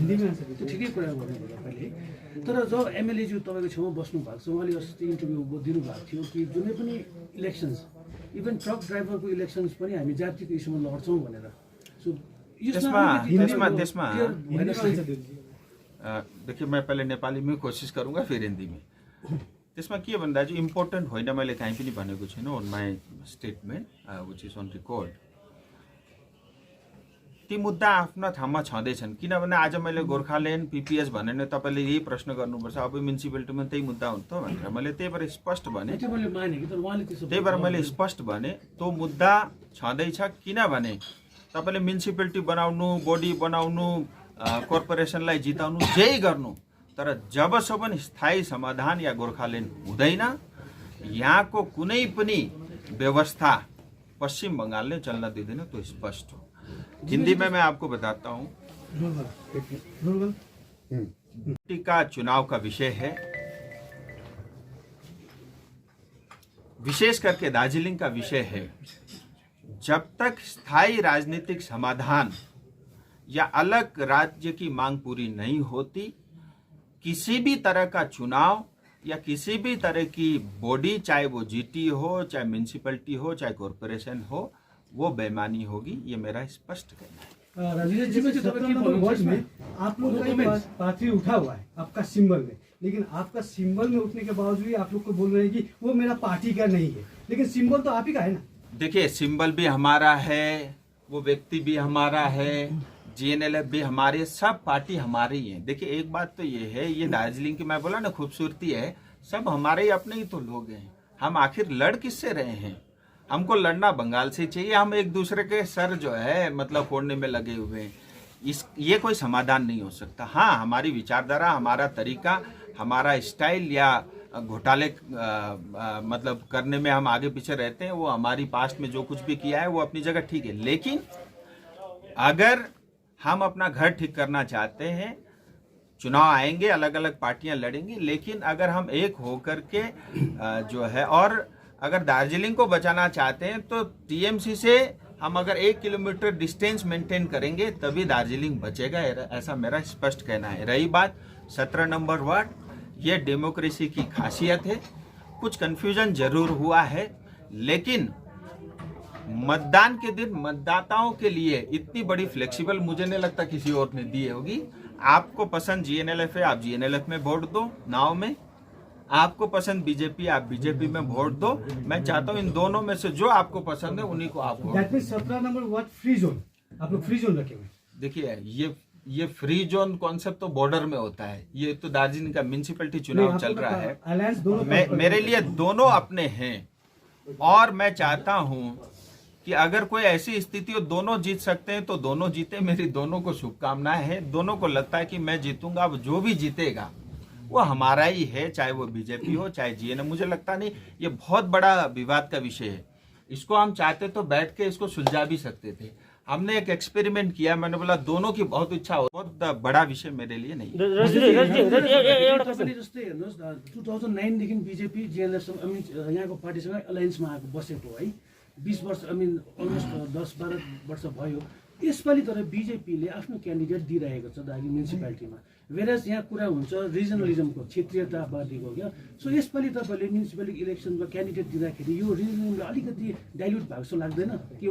त्यो ठिकै कुरा गर्नुभयो तपाईँले। तर जब एमएलएज्यू तपाईँको छेउमा बस्नु भएको छ, उहाँले अस्ति इन्टरभ्यू दिनुभएको थियो कि जुनै पनि इलेक्सन्स, इभन ट्रक ड्राइभरको इलेक्सन्स पनि हामी जातिको इस्युमा लड्छौँ भनेर। सो देखिए, मैं पहले नेपाली में कोशिश करूंगा फिर हिंदी में। त्यसमा के भन्दा चाहिँ इम्पोर्टेन्ट होइन मैले कहीँ पनि भनेको छैन on my statement which is on record. ती मुद्दा आफ्ना ठाउँमा छँदैछन्, किनभने आज मैले गोर्खाल्यान्ड पीपीएस भने नै तपाईँले यही प्रश्न गर्नुपर्छ, अब म्युनिसिपालिटीमा त्यही मुद्दा हुन्छ भनेर मैले त्यही भएर स्पष्ट भने, त्यही भएर मैले स्पष्ट भने त्यो मुद्दा छँदैछ। किनभने तपाईँले म्युनिसिपालिटी बनाउनु, बडी बनाउनु, कर्पोरेसनलाई जिताउनु, जे गर्नु, तर जबसम्म स्थायी समाधान या गोर्खाल्यान्ड हुँदैन, यहाँको कुनै पनि व्यवस्था पश्चिम बंगालले चल्न दिँदैन, त्यो स्पष्ट हो। हिंदी में मैं आपको बताता हूँ, का चुनाव का विषय है, विशेष करके दार्जिलिंग का विषय है। जब तक स्थायी राजनीतिक समाधान या अलग राज्य की मांग पूरी नहीं होती, किसी भी तरह का चुनाव या किसी भी तरह की बॉडी, चाहे वो जीटी हो, चाहे म्युनिसिपैलिटी हो, चाहे कॉरपोरेशन हो, वो बेईमानी होगी। ये मेरा स्पष्ट कहना है। आप लोग का पार्टी उठा हुआ है आपका सिंबल में, लेकिन आपका सिंबल में उठने के बावजूद आप लोग को बोल रहे हैं कि वो मेरा पार्टी का नहीं है, लेकिन सिंबल तो आप ही का है ना। देखिए, सिंबल भी हमारा है, वो व्यक्ति भी हमारा है, जीएनएलएफ भी हमारे, सब पार्टी हमारी है। देखिए, एक बात तो ये है, ये दार्जिलिंग की मैं बोला ना खूबसूरती है, सब हमारे ही अपने ही तो लोग हैं। हम आखिर लड़ किससे रहे हैं? हमको लड़ना बंगाल से चाहिए। हम एक दूसरे के सर जो है मतलब फोड़ने में लगे हुए हैं। ये कोई समाधान नहीं हो सकता। हाँ, हमारी विचारधारा, हमारा तरीका, हमारा स्टाइल या घोटाले मतलब करने में हम आगे पीछे रहते हैं, वो हमारी पास्ट में जो कुछ भी किया है वो अपनी जगह ठीक है। लेकिन अगर हम अपना घर ठीक करना चाहते हैं, चुनाव आएंगे, अलग अलग पार्टियां लड़ेंगी, लेकिन अगर हम एक होकर के जो है, और अगर दार्जिलिंग को बचाना चाहते हैं तो टीएमसी से हम अगर 1 किलोमीटर डिस्टेंस मेंटेन करेंगे तभी दार्जिलिंग बचेगा, ऐसा मेरा स्पष्ट कहना है। रही बात 17 नंबर वार्ड, ये डेमोक्रेसी की खासियत है। कुछ कंफ्यूजन जरूर हुआ है, लेकिन मतदान के दिन मतदाताओं के लिए इतनी बड़ी फ्लेक्सिबल मुझे नहीं लगता किसी और ने दी होगी। आपको पसंद जीएनएलएफ है, आप जीएनएलएफ में वोट दो नाव में, आपको पसंद बीजेपी, आप बीजेपी में वोट दो। मैं चाहता हूँ इन दोनों में से जो आपको पसंद है उन्हीं को आप vote. 17 number ward free zone, आप लोग फ्री जोन रखे हुए। देखिए, ये फ्री जोन कॉन्सेप्ट तो बॉर्डर में होता है, ये तो दार्जिलिंग का म्युनिसिपैलिटी चुनाव चल रहा है। मेरे लिए दोनों अपने हैं, और मैं चाहता हूँ कि अगर कोई ऐसी स्थिति हो दोनों जीत सकते हैं तो दोनों जीते। मेरी दोनों को शुभकामनाएं हैं। दोनों को लगता है कि मैं जीतूंगा। अब जो भी जीतेगा वो हमारा ही है, चाहे वो बीजेपी हो चाहे जीएनएम। मुझे लगता नहीं ये बहुत बड़ा विवाद का विषय है। इसको हम चाहते तो बैठ के इसको सुलझा भी सकते थे। हमने एक एक्सपेरिमेंट किया, मैंने बोला दोनों की बहुत इच्छा हो, बहुत बड़ा विषय मेरे लिए नहीं। 2009 देखि बीजेपी जीएनएलएफ यहाँको पार्टीसँग अलायन्समा आएको बसेको है, 20 वर्ष अलमोस्ट 10-12 वर्ष भयो। यसपालि तर बीजेपीले आफ्नो क्यान्डिडेट दिइरहेको छ दार्जिलिङ म्युनिसिपालिटीमा, वेरस यहाँ कुरा हुन्छ रिजनलिजमको, क्षेत्रीयतावादीको क्या। सो यसपालि तपाईँले म्युनिसिपालिटी इलेक्सनमा क्यान्डिडेट दिँदाखेरि यो रिजनलिजमले अलिकति डाइल्युट भएको जस्तो लाग्दैन कि?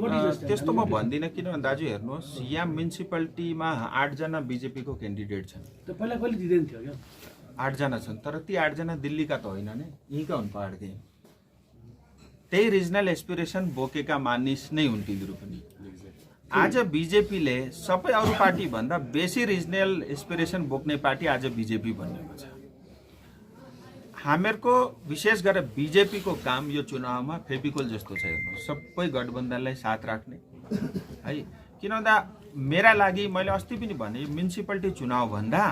त्यस्तो म भन्दिनँ, किनभने दाजु हेर्नुहोस्, यहाँ म्युनिसिपालिटीमा 8 जना बीजेपीको क्यान्डिडेट छन्। त पहिला कहिले दिँदैन थियो क्या? 8 जना छन्, तर ती 8 जना दिल्लीका त होइन नि, यहीँका हुन् पहाडकै। त्यही रिजनल एस्पिरेसन बोकेका मानिस नै हुन् तिनीहरू पनि। आज बीजेपीले सबै अरू पार्टी भन्दा बेसी रिजनल एस्पिरेसन बोक्ने पार्टी आज बीजेपी बनेको छ। हामीहरूको विशेष गरेर बीजेपीको काम यो चुनावमा फेभिकोल जस्तो छ। हेर्नु, सबै गठबन्धनलाई साथ राख्ने है। किन भन्दा मेरा लागि, मैले अस्ति पनि भने, म्युनिसिपालिटी चुनाव भन्दा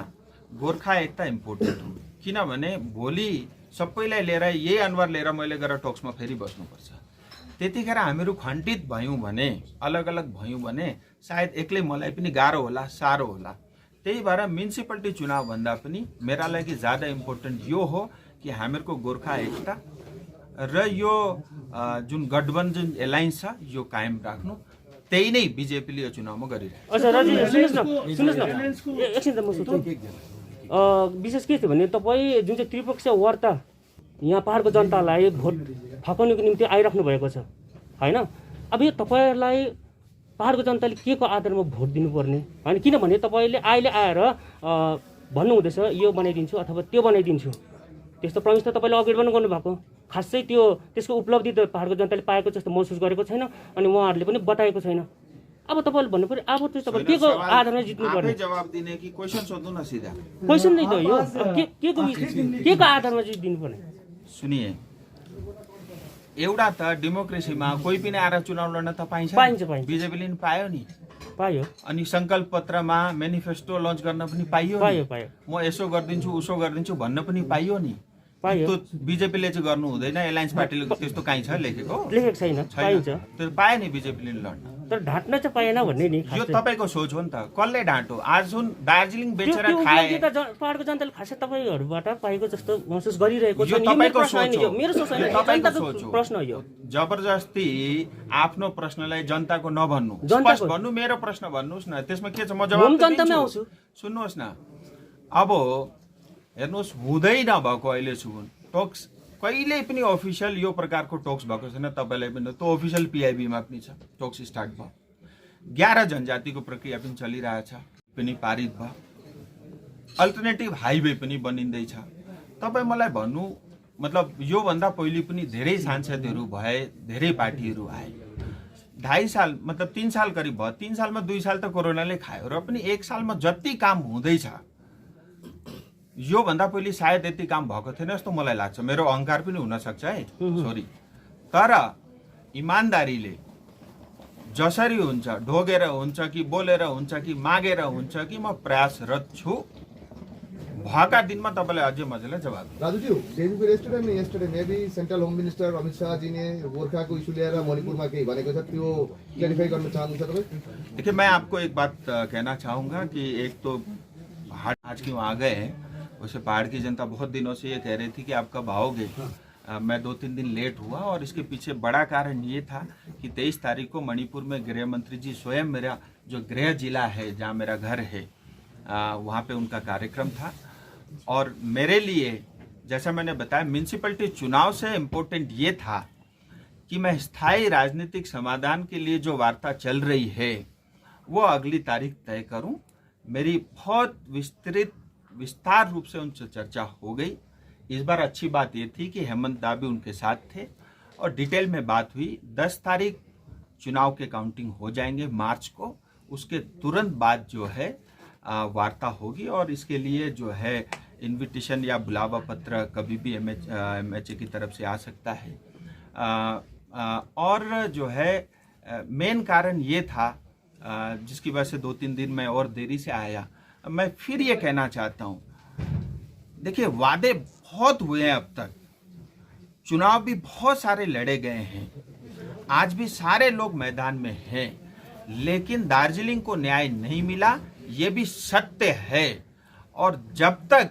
गोर्खा एकता इम्पोर्टेन्ट हो। किनभने भोलि सबैलाई लिएर यही अनुहार लिएर मैले गएर टक्समा फेरि बस्नुपर्छ। त्यतिखेर हामीहरू खण्डित भयौँ भने, अलग अलग भयौँ भने सायद एक्लै मलाई पनि गाह्रो होला, साह्रो होला। त्यही भएर म्युनिसिपालिटी चुनाव भन्दा पनि मेरा लागि ज्यादा इम्पोर्टेन्ट यो हो कि हामीहरूको गोर्खा एकता र यो जुन गठबन्धन एलायन्स छ यो कायम राख्नु। त्यही नै बिजेपीले यो चुनावमा गरिरहेको अच्छा राजी सुन्नुहोस् न एलायन्सको एकछिन त म सोध्छु विशेष के थियो भने तपाईँ जुन चाहिँ त्रिपक्षीय वार्ता यहाँ पहाडको जनतालाई भोट फकाउनुको निम्ति आइराख्नु भएको छ होइन। अब यो तपाईँहरूलाई पहाडको जनताले के को आधारमा भोट दिनुपर्ने होइन, किनभने तपाईँले अहिले आएर भन्नुहुँदैछ यो बनाइदिन्छु अथवा त्यो बनाइदिन्छु, त्यस्तो प्रमिस त तपाईँले अगाडि पनि गर्नुभएको, खासै त्यसको उपलब्धि त पहाडको जनताले पाएको जस्तो महसुस गरेको छैन अनि उहाँहरूले पनि बताएको छैन। अब तपाईँले भन्नु पऱ्यो अब चाहिँ तपाईँ के को आधारमा जित्नु पर्ने? जवाब दिने कि क्वेसन सोध्नु न सीधा। क्वेसन नै त यो के को आधारमा चाहिँ दिनुपर्ने? सुनिए, एउटा त डेमोक्रेसीमा कोही पनि आएर चुनाव लड्न त पाइन्छ, बिजेपीले नि पायो नि, पायो। अनि संकल्प पत्रमा मेनिफेस्टो लन्च गर्न पनि पाइयो, म यसो गरिदिन्छु उसो गरिदिन्छु भन्न पनि पाइयो नि। त्यो बिजेपीले चाहिँ गर्नु हुँदैन, एलायन्स पार्टीले त्यस्तो कहीँ छ लेखेको छैन, पाइन्छ। त्यो पायो नि बिजेपीले लड्न, तर ढाँट्न चाहिँ पाएन भन्ने नि। यो तपाईँको सोच हो नि त, कसले ढाँटो? आज जुन दार्जिलिङ बेचेर खाए पहाडको जनताले खासै तपाईँहरूबाट पाएको जस्तो महसुस गरिरहेको छ। यो तपाईँको सोच हो, मेरो सोच होइन, तपाईँको सोच हो। प्रश्न हो यो। जबरजस्ती आफ्नो प्रश्नलाई जनताको नभन्नु, स्पष्ट भन्नु, मेरो प्रश्न भन्नुहोस् न, त्यसमा के छ म जवाब दिन्छु। सुन्नुहोस् न, अब हेर्नुहोस्, हुँदै नभएको अहिलेसम्म टोक्स कहिल्यै पनि अफिसियल यो प्रकारको टोक्स भएको छैन। तपाईँलाई पनि त्यो अफिसियल पिआइबीमा पनि छ, टोक्स स्टार्ट भयो, 11 जनजातिको प्रक्रिया पनि चलिरहेछ, पनि पारित भयो, अल्टरनेटिभ हाइवे पनि बनिँदैछ। तपाईँ मलाई भन्नु, मतलब योभन्दा पहिले पनि धेरै सांसदहरू भए, धेरै पार्टीहरू आए, 2.5 साल मतलब 3 साल करिब भयो, 3 सालमा 2 साल त कोरोनाले खायो र पनि 1 सालमा जति काम हुँदैछ योभन्दा पहिले सायद यति काम भएको थिएन जस्तो मलाई लाग्छ। मेरो अहङ्कार पनि हुनसक्छ है, सरी, तर इमान्दारीले जसरी हुन्छ, ढोगेर हुन्छ कि बोलेर हुन्छ कि मागेर हुन्छ कि म प्रयासरत छु, भएका दिनमा तपाईँलाई अझै मजाले जवाब। राजुजी, डेली को yesterday में yesterday में भी central home minister Amit Shah ji ने गोरखा को इशू लिएर मणिपुरमा केही भनेको छ, त्यो क्लैरिफाई गर्न चाहनुहुन्छ तपाईँ? देखिए, मैं आपको एक बात कहना चाहूँगा कि एक तो पहाड़ आज क्यों आ गए हैं, वैसे पहाड़ की जनता बहुत दिनों से ये कह रही थी कि आप कब आओगे। मैं 2-3 दिन लेट हुआ और इसके पीछे बड़ा कारण ये था कि 23 तारीख को मणिपुर में गृह मंत्री जी स्वयं, मेरा जो गृह जिला है जहाँ मेरा घर है वहाँ पे उनका कार्यक्रम था। और मेरे लिए, जैसा मैंने बताया, म्यूनसिपैलिटी चुनाव से इम्पोर्टेंट ये था कि मैं स्थायी राजनीतिक समाधान के लिए जो वार्ता चल रही है वो अगली तारीख तय करूं। मेरी बहुत विस्तार रूप से उनसे चर्चा हो गई। इस बार अच्छी बात ये थी कि हेमंत दा भी उनके साथ थे और डिटेल में बात हुई। 10 तारीख चुनाव के काउंटिंग हो जाएंगे मार्च को, उसके तुरंत बाद जो है वार्ता होगी और इसके लिए जो है इनविटेशन या बुलावा पत्र कभी भी एमएचए की तरफ से आ सकता है। और जो है मेन कारण ये था जिसकी वजह से 2-3 दिन मैं और देरी से आया। मैं फिर ये कहना चाहता हूँ, देखिए, वादे बहुत हुए हैं अब तक, चुनाव भी बहुत सारे लड़े गए हैं, आज भी सारे लोग मैदान में हैं, लेकिन दार्जिलिंग को न्याय नहीं मिला, ये भी सत्य है। और जब तक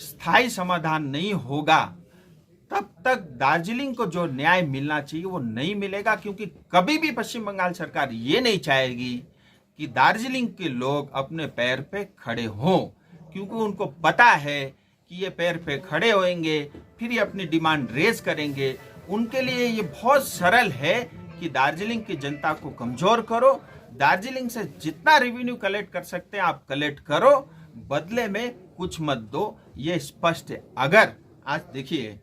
स्थायी समाधान नहीं होगा तब तक दार्जिलिंग को जो न्याय मिलना चाहिए वो नहीं मिलेगा, क्योंकि कभी भी पश्चिम बंगाल सरकार ये नहीं चाहेगी कि दार्जिलिंग के लोग अपने पैर पे खड़े हों, क्योंकि उनको पता है कि ये पैर पे खड़े होंगे फिर ये अपनी डिमांड रेज करेंगे। उनके लिए ये बहुत सरल है कि दार्जिलिंग की जनता को कमजोर करो, दार्जिलिंग से जितना रेवेन्यू कलेक्ट कर सकते हैं आप कलेक्ट करो, बदले में कुछ मत दो, ये स्पष्ट है। अगर आज देखिए,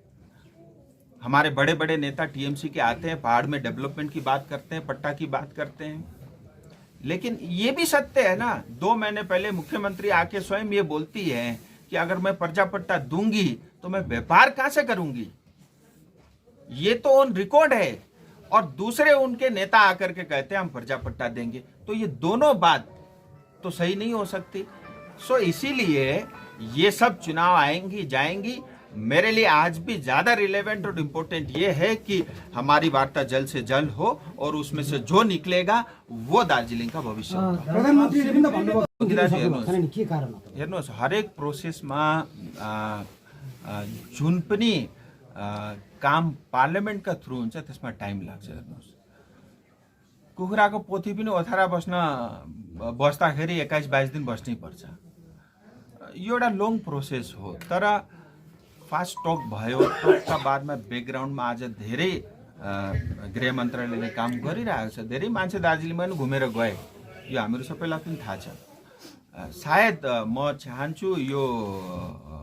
हमारे बड़े बड़े नेता टीएमसी के आते हैं, पहाड़ में डेवलपमेंट की बात करते हैं, पट्टा की बात करते हैं, लेकिन ये भी सत्य है ना, 2 महीने पहले मुख्यमंत्री आके स्वयं ये बोलती है कि अगर मैं पर्चा पट्टा दूंगी तो मैं व्यापार कहां से करूंगी, ये तो ऑन रिकॉर्ड है। और दूसरे उनके नेता आकर के कहते हैं हम पर्चा पट्टा देंगे, तो ये दोनों बात तो सही नहीं हो सकती। सो इसीलिए ये सब चुनाव आएंगी जाएंगी, मेरे लिए आज भी ज्यादा रिलेवेंट और इम्पोर्टेंट ये है कि हमारी वार्ता जल्द से जल्द हो और उसमें से जो निकलेगा वो दार्जिलिङ का भविष्य हेर्नुहोस्, हरेक प्रोसेसमा जुन पनि काम पार्लियामेन्टका थ्रु हुन्छ त्यसमा टाइम लाग्छ। हेर्नुहोस्, कुखुराको पोथी पनि ओथरा बस्दाखेरि 21-22 दिन बस्नै पर्छ। यो एउटा लङ प्रोसेस हो, तर फास्ट टक भयो। टकका बादमा ब्याकग्राउन्डमा आज धेरै गृह मन्त्रालयले काम गरिरहेको छ। धेरै मान्छे दार्जिलिङमा पनि घुमेर गए, यो हामीहरू सबैलाई पनि थाहा छ। सायद म चाहन्छु, यो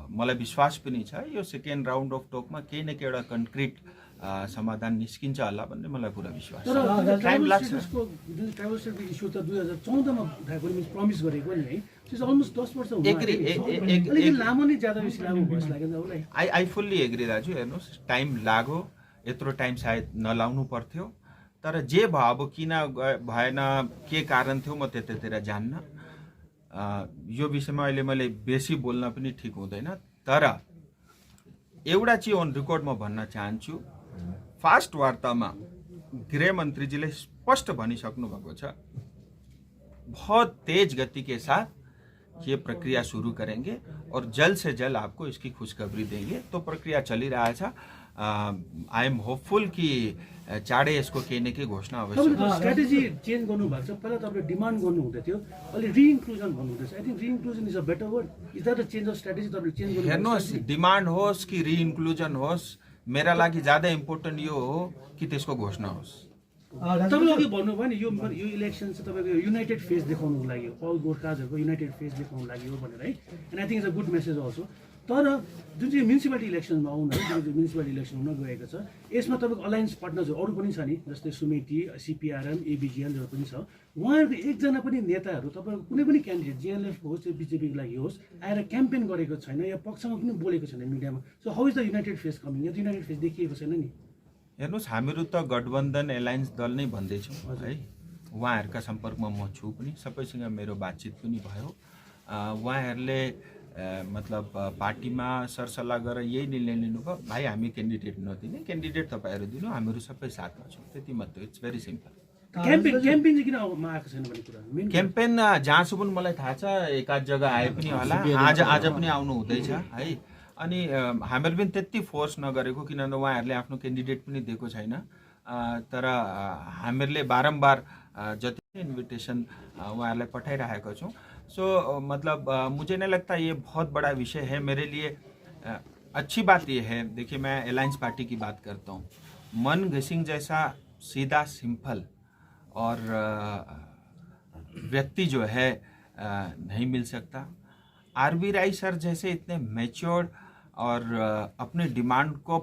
मलाई विश्वास पनि छ, यो सेकेन्ड राउन्ड अफ टकमा केही न केही एउटा कन्क्रिट समाधान निस्किन्छ होला भन्ने मलाई पुरा विश्वास छ। तर टाइम लाग्छ। जुन ट्राइबल स्टेटको इस्यु त 2014 मा उठाएको नि, प्रमिस गरेको नि है, त्यो अलमोस्ट 10 वर्ष हुन आँट्यो। अलिकति लामो नै ज्यादा बेसी लामो भइस लाग्यो नि उसलाई। आई फुल्ली एग्री दाजु। हेर्नुहोस्, टाइम लाग्यो, यत्रो टाइम सायद नलाउनु पर्थ्यो, तर जे भयो अब किन भएन, के कारण थियो, म त्यतातिर जान्न। यो विषयमा अहिले मैले बेसी बोल्न पनि ठिक हुँदैन, तर एउटा चाहिँ अन रेकर्ड म भन्न चाहन्छु, फास्ट वार्तामा गृह मन्त्रीजीले स्पष्ट भनिसक्नु भएको छ, बहुत तेज गति के साथ ये प्रक्रिया शुरू करेंगे और जल्द से जल्द आपको इसकी खुशखबरी देंगे। तो प्रक्रिया चली रहा है। आई एम होपफुल कि चाँडै यसको केही न केही घोषणा अवश्य हुन्छ। स्ट्र्याटेजी चेन्ज गर्नुभएको छ। पहिला तपाईँले डिमान्ड गर्नु हुँदै थियो, अहिले रिइन्क्लुजन भन्नुहुँदैछ। I think reinclusion is a better word. Is that a change of strategy तपाईँले चेन्ज गर्नु? हेर्नुहोस्, डिमान्ड होस् कि रिइन्क्लुजन होस्, मेरा लागि ज्यादा इम्पोर्टेन्ट यो हो कि त्यसको घोषणा होस्। तपाईँले अघि भन्नुभयो नि, यो इलेक्सन चाहिँ तपाईँको युनाइटेड फेस देखाउनुको लागि हो, अल गोर्खाजहरूको युनाइटेड फेस देखाउनु लागि हो भनेर है। And I think is a good message also. तर जुन चाहिँ म्युनिसिपालिटी इलेक्सनमा आउनु है, जुन चाहिँ म्युनिसिपालिटी इलेक्सन हुन गएको छ, यसमा तपाईँको अलायन्स पार्टनर्सहरू अरू पनि छ नि, जस्तै सुमेटी, सिपिआरएम, एबिजिएलहरू पनि छ। उहाँहरूको एकजना पनि नेताहरू तपाईँको कुनै पनि क्यान्डिडेट जिएनएलएफ होस् या बिजेपीको लागि होस् आएर क्याम्पेन गरेको छैन या पक्षमा पनि बोलेको छैन मिडियामा। So how is the united face coming? यो त युनाइटेड फेस देखिएको छैन नि। हेर्नुहोस्, हामीहरू त गठबन्धन एलायन्स दल नै भन्दैछौँ है। उहाँहरूका सम्पर्कमा म छु पनि, सबैसँग मेरो बातचित पनि भयो। उहाँहरूले मतलब पार्टीमा सरसल्लाह गरेर यही निर्णय लिनुभयो, भाइ हामी क्यान्डिडेट नदिने, क्यान्डिडेट तपाईँहरू दिनु, हामीहरू सबै साथमा छौँ, त्यति मात्रै। It's very simple. क्याम्पेन चाहिँ किन आएको छैन भन्ने कुरा? क्याम्पेन जहाँसम्म मलाई थाहा छ एकाध जग्गा आए पनि होला, आज पनि आउनु हुँदैछ है। अनि हामीहरू पनि त्यति फोर्स नगरेको, किनभने उहाँहरूले आफ्नो क्यान्डिडेट पनि दिएको छैन। तर हामीहरूले बारम्बार जति इन्भिटेसन उहाँहरूलाई पठाइरहेको छौँ। सो मतलब मुझे नहीं लगता ये बहुत बड़ा विषय है मेरे लिए। अच्छी बात ये है, देखिए मैं अलायंस पार्टी की बात करता हूँ, मन घिसिंग जैसा सीधा सिंपल और व्यक्ति जो है नहीं मिल सकता। आरबी राय सर जैसे इतने मैच्योर्ड और अपने डिमांड को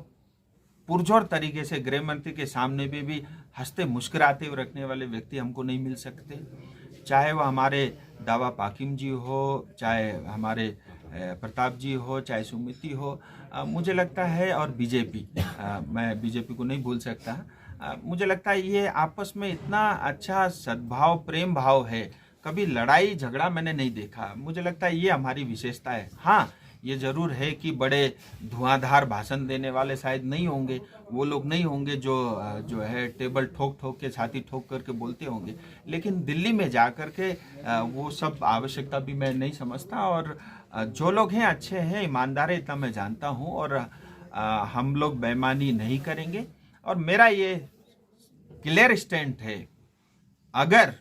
पुरजोर तरीके से गृह मंत्री के सामने भी हंसते मुस्कुराते हुए रखने वाले व्यक्ति हमको नहीं मिल सकते। चाहे वो हमारे दावा पाकिम जी हो, चाहे हमारे प्रताप जी हो, चाहे सुमिति हो, मुझे लगता है, और बीजेपी, मैं बीजेपी को नहीं भूल सकता। मुझे लगता है ये आपस में इतना अच्छा सद्भाव, प्रेम भाव है, कभी लड़ाई झगड़ा मैंने नहीं देखा। मुझे लगता है ये हमारी विशेषता है। हाँ, ये जरूर है कि बड़े धुआंधार भाषण देने वाले शायद नहीं होंगे, वो लोग नहीं होंगे जो है टेबल ठोक ठोक के, छाती ठोक करके बोलते होंगे, लेकिन दिल्ली में जा कर के वो सब आवश्यकता भी मैं नहीं समझता। और जो लोग हैं अच्छे हैं, ईमानदार है, इतना मैं जानता हूँ, और हम लोग बेईमानी नहीं करेंगे। और मेरा ये क्लियर स्टैंड है, अगर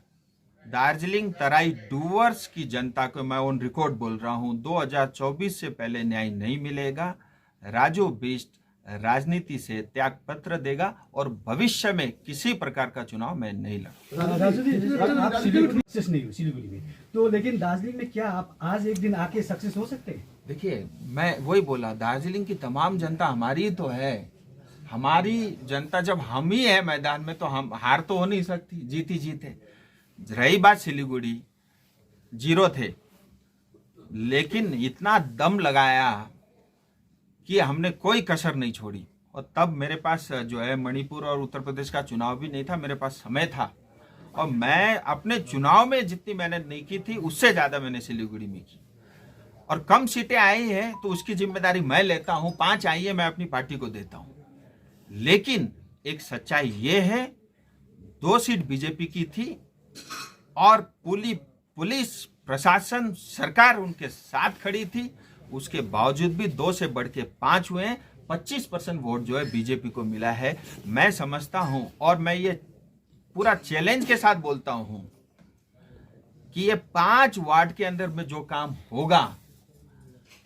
दार्जिलिंग तराई डूवर्स की जनता को, मैं ऑन रिकॉर्ड बोल रहा हूं, 2024 से पहले न्याय नहीं मिलेगा, राजू बिष्ट राजनीति से त्याग पत्र देगा और भविष्य में किसी प्रकार का चुनाव मैं नहीं लड़ूंगा। राजू जी, आप सक्सेस नहीं हो सिलीगुड़ी में, तो लेकिन दार्जिलिंग में क्या आप आज एक दिन आके सक्सेस हो सकते हैं? देखिए, मैं वही बोला, दार्जिलिंग की तमाम जनता हमारी तो है। हमारी जनता जब हम ही है मैदान में, तो हम हार तो हो नहीं सकती, जीत ही जीत है। रही बात सिलीगुड़ी, 0 थे, लेकिन इतना दम लगाया कि हमने कोई कसर नहीं छोड़ी। और तब मेरे पास जो है मणिपुर और उत्तर प्रदेश का चुनाव भी नहीं था, मेरे पास समय था, और मैं अपने चुनाव में जितनी मेहनत नहीं की थी उससे ज्यादा मैंने सिलीगुड़ी में की। और कम सीटें आई हैं तो उसकी जिम्मेदारी मैं लेता हूं, 5 आई है मैं अपनी पार्टी को देता हूं। लेकिन एक सच्चाई ये है, 2 सीट बीजेपी की थी और पुलिस प्रशासन सरकार उनके साथ खड़ी थी, उसके बावजूद भी 2 से बढ़ के 5 हुए हैं। 25% वोट जो है बीजेपी को मिला है। मैं समझता हूं, और मैं ये पूरा चैलेंज के साथ बोलता हूं कि ये 5 वार्ड के अंदर में जो काम होगा,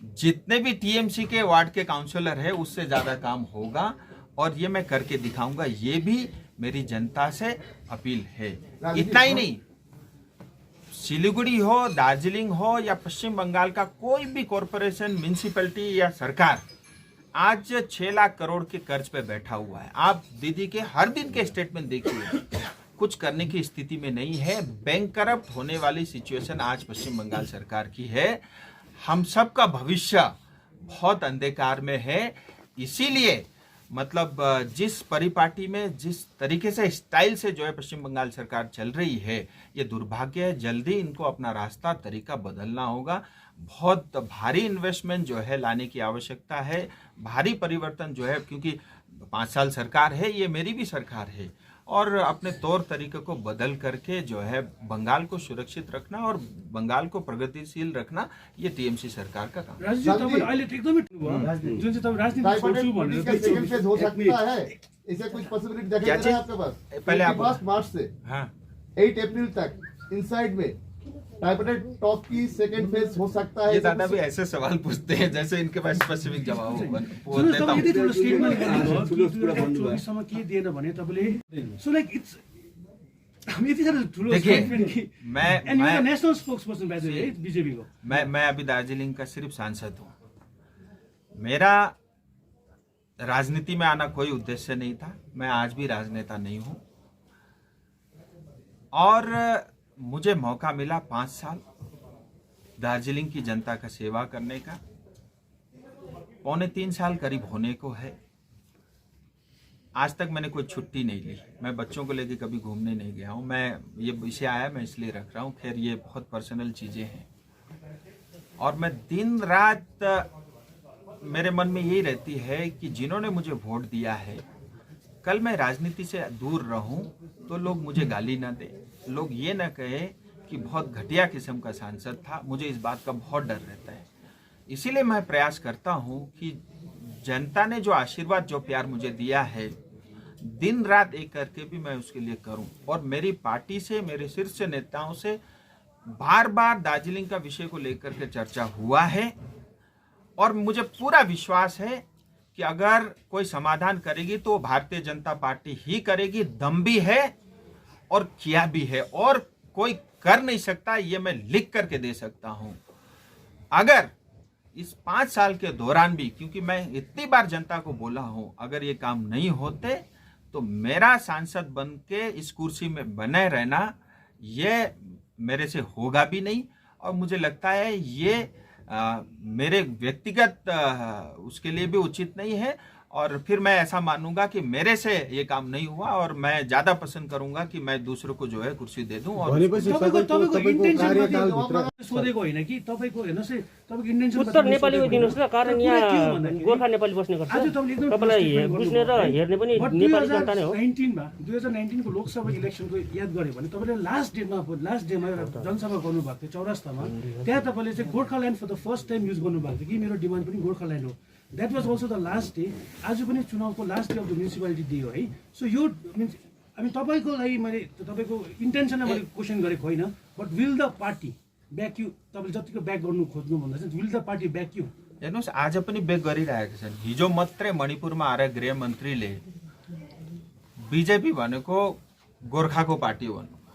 जितने भी टीएमसी के वार्ड के काउंसलर है उससे ज्यादा काम होगा और ये मैं करके दिखाऊंगा। ये भी मेरी जनता से अपील है। इतना ही नहीं, सिलीगुड़ी हो, दार्जिलिंग हो या पश्चिम बंगाल का कोई भी कॉरपोरेशन, म्यूनिसिपैलिटी या सरकार आज 6 लाख करोड़ के कर्ज पे बैठा हुआ है। आप दीदी के हर दिन के स्टेटमेंट देखिए, कुछ करने की स्थिति में नहीं है। बैंक करप्ट होने वाली सिचुएशन आज पश्चिम बंगाल सरकार की है। हम सबका भविष्य बहुत अंधकार में है। इसीलिए मतलब जिस परिपाटी में, जिस तरीके से, स्टाइल से जो है पश्चिम बंगाल सरकार चल रही है, ये दुर्भाग्य है। जल्दी इनको अपना रास्ता, तरीका बदलना होगा। बहुत भारी इन्वेस्टमेंट जो है लाने की आवश्यकता है, भारी परिवर्तन जो है, क्योंकि 5 साल सरकार है, ये मेरी भी सरकार है, और अपने तौर तरीके को बदल करके जो है बंगाल को सुरक्षित रखना और बंगाल को प्रगतिशील रखना, ये टीएमसी सरकार का काम है। राजनीति तपाईले अहिले एकदमै जुन चाहिँ तपाईँ राजनीति छोड्छु भनेर इसका सेकंड फेज हो सकता है, इसे कुछ पॉसिबिलिटी दिखाई दे रहा है आपके पास? पहले आप 21 मार्च से हाँ 8 अप्रैल तक इनसाइड में टाइपरेट टॉप की सेकंड फेज हो सकता है? ये दादा भी ऐसे सवाल पूछते हैं जैसे इनके पास स्पेसिफिक जवाब हो। सुन्नुहोस्, देता तपाईँ यति हूं। ठुलो स्टेटमेन्ट गर्नुभयो कि 2024 के दिएन भने तपाईँले, सो लाइक इट्स हामी यति साह्रो ठुलो देखिए, स्टेटमेन्ट कि and you national spokesperson by the way BJP को। मैं अभी दार्जिलिंग का सिर्फ सांसद हूँ। मेरा राजनीति में आना कोई उद्देश्य नहीं था। मैं आज भी राजनेता नहीं हूँ और मुझे मौका मिला 5 साल दार्जिलिंग की जनता का सेवा करने का। 2.25 साल करीब होने को है। आज तक मैंने कोई छुट्टी नहीं ली। मैं बच्चों को लेके कभी घूमने नहीं गया हूँ। मैं ये विषय आया, मैं इसलिए रख रहा हूँ। खैर, ये बहुत पर्सनल चीज़ें हैं और मैं दिन रात मेरे मन में यही रहती है कि जिन्होंने मुझे वोट दिया है, कल मैं राजनीति से दूर रहूं तो लोग मुझे गाली ना दें, लोग ये ना कहे कि बहुत घटिया किस्म का सांसद था। मुझे इस बात का बहुत डर रहता है। इसीलिए मैं प्रयास करता हूं कि जनता ने जो आशीर्वाद, जो प्यार मुझे दिया है, दिन रात एक करके भी मैं उसके लिए करूं। और मेरी पार्टी से, मेरे शीर्ष नेताओं से बार बार दार्जिलिंग का विषय को लेकर के चर्चा हुआ है और मुझे पूरा विश्वास है कि अगर कोई समाधान करेगी तो भारतीय जनता पार्टी ही करेगी। दम भी है और किया भी है और कोई कर नहीं सकता, ये मैं लिख करके दे सकता हूं। अगर इस 5 साल के दौरान भी, क्योंकि मैं इतनी बार जनता को बोला हूं, अगर ये काम नहीं होते तो मेरा सांसद बन के इस कुर्सी में बने रहना ये मेरे से होगा भी नहीं। और मुझे लगता है ये मेरे व्यक्तिगत उसके लिए भी उचित नहीं है। और फिर मैं ऐसा मानूंगा कि मेरे से ये काम नहीं हुआ और मैं ज्यादा पसंद करूंगा कि मैं दूसरों को जो है कुर्सी दे दूं। और सोधेको होइन कि तपाईँको हेर्नुहोस् है, तपाईँको इन्टेन्सन उत्तर नेपालीमा दिनुहोस् न, कारण यहाँ गोर्खा नेपाली बस्ने गर्छ। तपाईँलाई बुझ्ने र हेर्ने पनि नेपाली जनता नै हो। 2019 को लोकसभा इलेक्सनको याद गऱ्यो भने तपाईँले लास्ट डेमा एउटा जनसभा गर्नुभएको थियो चौरास्तामा। त्यहाँ तपाईँले चाहिँ Gorkhaland for the first time use गर्नुभएको थियो कि मेरो डिमान्ड पनि गोर्खाल्यान्ड हो। That was also the last day. आज पनि चुनावको last day of the municipality day हो है। सो यो मिन्स तपाईँको लागि मैले तपाईँको इन्टेन्सनलाई मैले क्वेसन गरेको होइन, but will the party back यु? तपाईँले जतिको ब्याक गर्नु खोज्नु भन्दा चाहिँ विल द पार्टी ब्याक यु? हेर्नुहोस्, आज पनि ब्याक गरिरहेका छन्। हिजो मात्रै मणिपुरमा आएर गृहमन्त्रीले बिजेपी भनेको गोर्खाको पार्टी भन्नुभयो।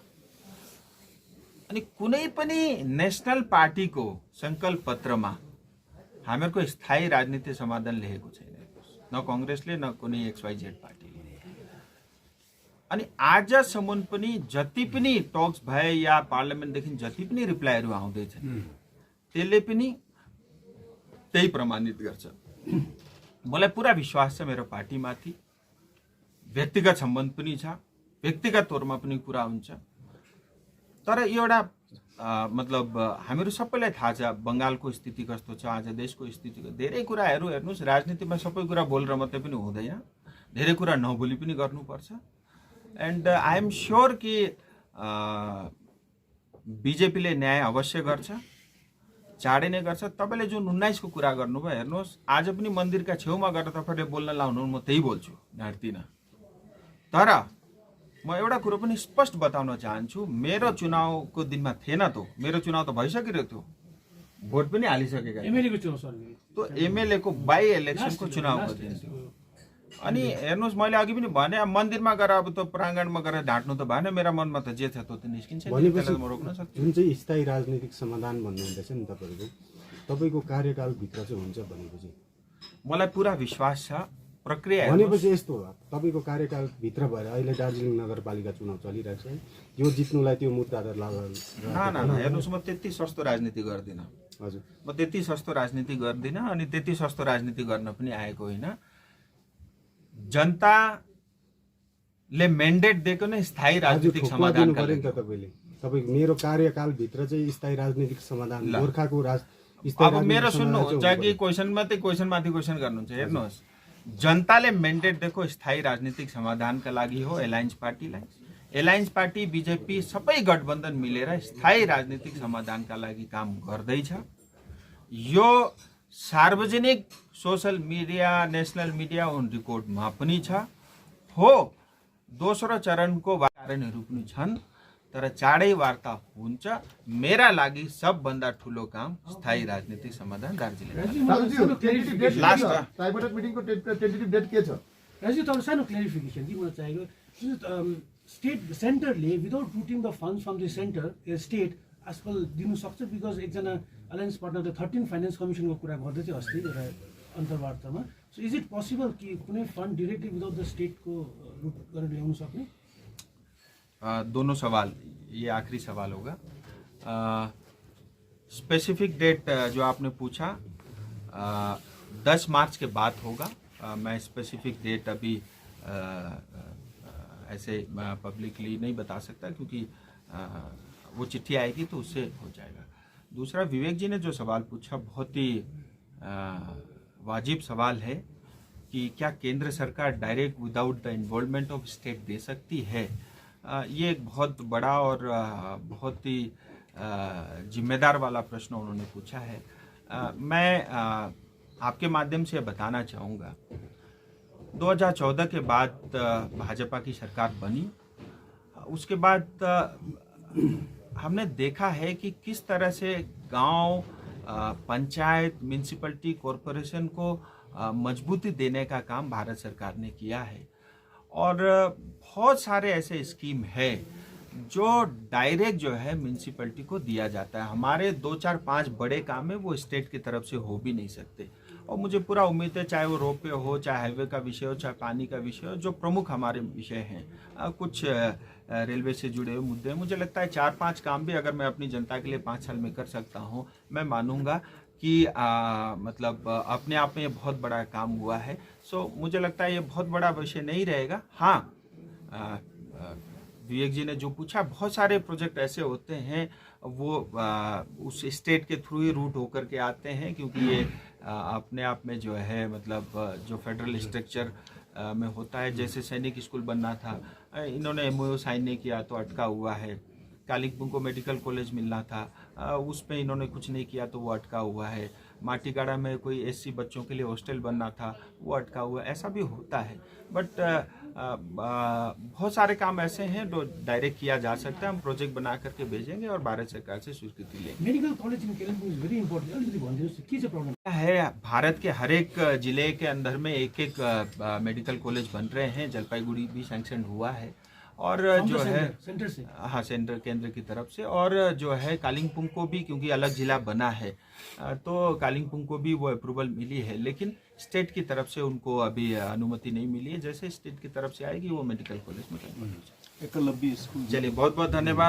अनि कुनै पनि नेसनल पार्टीको संकल्प पत्रमा हामीहरूको स्थायी राजनीतिक समाधान लेखेको छैन, न कांग्रेसले न कुनै XYZ पार्टीले। अनि आजसम्म पनि जति पनि टक्स भए या पार्लियामेन्टदेखि जति पनि रिप्लाईहरू आउँदैछन् त्यसले पनि त्यही प्रमाणित गर्छ। मलाई पुरा विश्वास छ मेरो पार्टीमाथि। व्यक्तिगत सम्बन्ध पनि छ, व्यक्तिगत तौरमा पनि कुरा हुन्छ। तर एउटा मतलब हामीहरू सबैलाई थाहा छ बंगालको स्थिति कस्तो छ, आज देशको स्थिति। धेरै कुराहरू हेर्नुहोस्, राजनीतिमा सबै कुरा बोलेर मात्रै पनि हुँदैन, धेरै कुरा नबोली पनि गर्नुपर्छ। एन्ड आई एम श्योर कि बिजेपीले न्याय अवश्य गर्छ, चाँडै नै गर्छ। तपाईँले जुन 19 को कुरा गर्नुभयो, हेर्नुहोस् आज पनि मन्दिरका छेउमा गएर तपाईँले बोल्न लाउनु, म त्यही बोल्छु, ढाँट्दिनँ। तर म एउटा कुरो पनि स्पष्ट बताउन चाहन्छु, मेरो चुनावको दिनमा थिएन त, मेरो चुनाव त भइसकेको थियो, भोट पनि हालिसकेका थिए। एमएलए को चुनाव सर त्यो एमएलए को बाई इलेक्सनको चुनावको दिन थियो। अनि हेर्नुहोस्, मैले अघि पनि भने, अब मन्दिरमा गएर अब त्यो प्राङ्गणमा गएर ढाँट्नु त भएन, मेरा मनमा त जे थियो त्यो त निस्किन्छ, त्यसलाई म रोक्न सक्छु। जुन चाहिँ स्थायी राजनीतिक समाधान भन्नुहुँदैछ नि तपाईँको कार्यकालभित्र चाहिँ हुन्छ भनेपछि मलाई पुरा विश्वास छ। प्रक्रिया भनेपछि यस्तो हो, तपाईँको कार्यकालभित्र भएर अहिले दार्जिलिङ नगरपालिका चुनाव चलिरहेको छ है, यो जित्नुलाई त्यो मुद्दा त न हेर्नुहोस्, म त्यति सस्तो राजनीति गर्दिनँ। हजुर, म त्यति सस्तो राजनीति गर्दिनँ अनि त्यति सस्तो राजनीति गर्न पनि आएको होइन। जनताले मेन्डेट दिएको नै स्थायी राजनीतिक समाधान पर्यो नि त तपाईँले। तपाईँको मेरो कार्यकालभित्र चाहिँ स्थायी राजनीतिक समाधान गोर्खाको अब मेरो सुन्नुहुन्छ कि क्वेसन माथि क्वेसन गर्नुहुन्छ। हेर्नुहोस्, जनताले मेन्डेट दिएको स्थायी राजनीतिक समाधानका लागि हो एलायन्स पार्टीलाई। एलायन्स पार्टी, बीजेपी सबै गठबन्धन मिलेर स्थायी राजनीतिक समाधानका लागि काम गर्दैछ। यो सार्वजनिक सोशल मिडिया, नेशनल मिडिया अन रेकर्डमा पनि छ। हो, दोस्रो चरणको कारणहरू पनि छन्, तर चाँडै वार्ता हुन्छ। मेरा लागि सबभन्दा ठुलो काम स्थायी राजनीतिक समाधान दार्जिलिङ। लास्ट ट्राइबेट मिटिङको टेन्टेटिभ डेट के छ? राजु तपाईँ सानो क्लेरिफिकेसन कि मलाई चाहिएको, स्टेट सेन्टरले without routing the funds from the centre state आजकल दिनु सक्छ? बिकज एकजना अलायन्स पार्टनरले 13 फाइनेन्स कमिसनको कुरा गर्दै थियो अस्ति एउटा अन्तर्वार्तामा। सो इज इट पोसिबल कि कुनै फन्ड डिरेक्टली विदाउट द स्टेटको रुट गरेर ल्याउन सक्ने? दोनों सवाल, ये आखिरी सवाल होगा। स्पेसिफिक डेट जो आपने पूछा 10 मार्च के बाद होगा। मैं स्पेसिफिक डेट अभी ऐसे पब्लिकली नहीं बता सकता, क्योंकि वो चिट्ठी आएगी तो उससे हो जाएगा। दूसरा, विवेक जी ने जो सवाल पूछा बहुत ही वाजिब सवाल है कि क्या केंद्र सरकार direct without the involvement of state दे सकती है। ये एक बहुत बड़ा और बहुत ही जिम्मेदार वाला प्रश्न उन्होंने पूछा है। मैं आपके माध्यम से बताना चाहूँगा, 2014 के बाद भाजपा की सरकार बनी, उसके बाद हमने देखा है कि किस तरह से गांव, पंचायत, म्यूनिसिपैलिटी, कॉरपोरेशन को मजबूती देने का काम भारत सरकार ने किया है। और बहुत सारे ऐसे स्कीम है जो डायरेक्ट जो है म्यूनिसिपैलिटी को दिया जाता है। हमारे 2, 4, 5 बड़े काम है वो स्टेट की तरफ से हो भी नहीं सकते। और मुझे पूरा उम्मीद है, चाहे वो रोपवे हो, चाहे हाईवे का विषय हो, चाहे पानी का विषय हो, जो प्रमुख हमारे विषय हैं, कुछ रेलवे से जुड़े हुए मुद्दे हैं, मुझे लगता है 4-5 काम भी अगर मैं अपनी जनता के लिए 5 साल में कर सकता हूँ, मैं मानूंगा कि मतलब अपने आप में ये बहुत बड़ा काम हुआ है। सो मुझे लगता है ये बहुत बड़ा विषय नहीं रहेगा। हाँ, विवेक जी ने जो पूछा, बहुत सारे प्रोजेक्ट ऐसे होते हैं वो उस स्टेट के थ्रू ही रूट होकर के आते हैं, क्योंकि ये अपने आप में जो है मतलब जो फेडरल स्ट्रक्चर में होता है। जैसे सैनिक स्कूल बनना था, इन्होंने MOU साइन नहीं किया तो अटका हुआ है। कालिम्पोंग को मेडिकल कॉलेज मिलना था, उस पर इन्होंने कुछ नहीं किया तो वो अटका हुआ है। माटीगाड़ा में कोई SC बच्चों के लिए हॉस्टल बनना था, वो अटका हुआ है। ऐसा भी होता है, बट बहुत सारे काम ऐसे हैं जो डायरेक्ट किया जा सकता है। हम प्रोजेक्ट बना करके भेजेंगे और भारत सरकार से स्वीकृति लेंगे। Medical college in Kalimpong is very important. अलिकति भनिदिनुहोस् के चाहिँ प्रब्लम है? भारत के हर एक जिले के अंदर में एक मेडिकल कॉलेज बन रहे हैं। जलपाईगुड़ी भी सैंक्शन हुआ है, और जो है सेंटर से, हाँ, सेंटर केंद्र की तरफ से। और जो है कालिम्पोंग को भी, क्योंकि अलग जिला बना है, तो कालिम्पोंग को भी वो अप्रूवल मिली है, लेकिन स्टेट की तरफ से उनको अभी अनुमति नहीं मिली है। जैसे स्टेट की तरफ से आएगी वो मेडिकल कॉलेज में। एकलव्य स्कूल। चलिए, बहुत बहुत धन्यवाद।